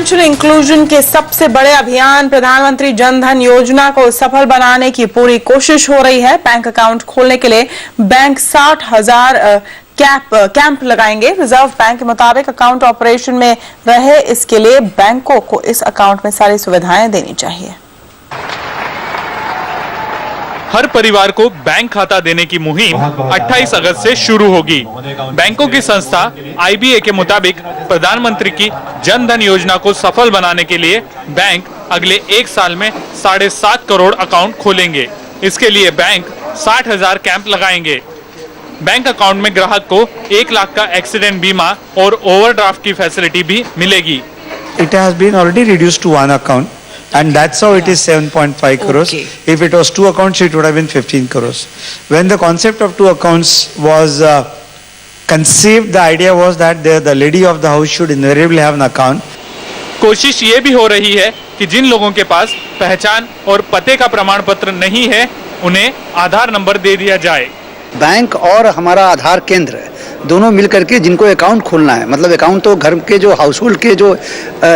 Financial inclusion के सबसे बड़े अभियान प्रधानमंत्री जन धन योजना को सफल बनाने की पूरी कोशिश हो रही है। बैंक अकाउंट खोलने के लिए बैंक 60,000 कैंप लगाएंगे। रिजर्व बैंक के मुताबिक अकाउंट ऑपरेशन में रहे, इसके लिए बैंकों को इस अकाउंट में सारी सुविधाएं देनी चाहिए। हर परिवार को बैंक खाता देने की मुहिम 28 अगस्त से शुरू होगी। बैंकों की संस्था IBA के मुताबिक प्रधानमंत्री की जन धन योजना को सफल बनाने के लिए बैंक अगले 1 साल में 7.5 करोड़ अकाउंट खोलेंगे। इसके लिए बैंक 60,000 कैंप लगाएंगे। बैंक अकाउंट में ग्राहक को 1 लाख का एक्सीडेंट बीमा और ओवरड्राफ्ट की फैसिलिटी भी मिलेगी। It has been already reduced to one account. And that's how it is 7.5 crores. Okay. If it was 2 accounts, it would have been 15 crores. When the concept of 2 accounts was conceived, the idea was that the lady of the house should invariably have an account. कोशिश ये भी हो रही है कि जिन लोगों के पास पहचान और पते का प्रमाण पत्र नहीं है, उन्हें आधार नंबर दे दिया जाए। बैंक और हमारा आधार केंद्र दोनों मिलकर के जिनको अकाउंट खोलना है, मतलब अकाउंट तो घर के जो हाउस होल्ड के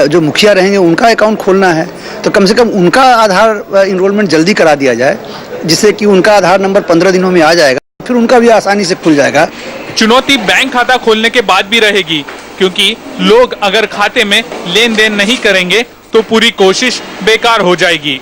जो मुखिया रहेंगे उनका अकाउंट खोलना है, तो कम से कम उनका आधार इनरोलमेंट जल्दी करा दिया जाए, जिससे कि उनका आधार नंबर 15 दिनों में आ जाएगा, फिर उनका भी आसानी से खुल जाएगा। चुनौती बैंक खाता खोलने के बाद भी रहेगी, क्योंकि लोग अगर खाते में लेन देन नहीं करेंगे तो पूरी कोशिश बेकार हो जाएगी।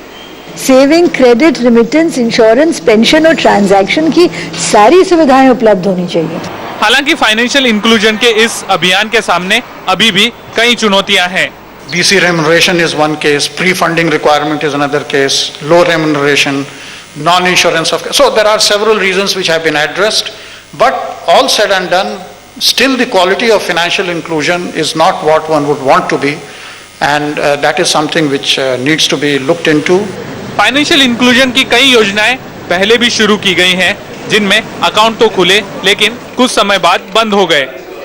Saving, credit, remittance, insurance, pension और ट्रांजैक्शन की सारी सुविधाएं उपलब्ध होनी चाहिए। हालांकि फाइनेंशियल इंक्लूजन के इस अभियान के सामने अभी भी कई चुनौतियां हैं। BC remuneration is one case, pre-funding requirement is another case, low remuneration, non-insurance of. So there are several reasons which have been addressed, but all said and done, still the quality of financial inclusion is not what one would want to be, and that is something which needs to be looked into. Financial inclusion की कई योजनाएं पहले भी शुरू की गई हैं, जिनमें अकाउंट तो खुले लेकिन कुछ समय बाद बंद हो गए।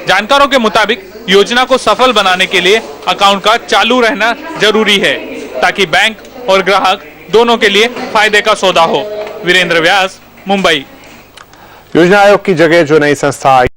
जानकारों के मुताबिक योजना को सफल बनाने के लिए अकाउंट का चालू रहना जरूरी है, ताकि बैंक और ग्राहक दोनों के लिए फायदे का सौदा हो। वीरेंद्र व्यास, मुंबई। योजना आयोग की जगह जो नई संस्था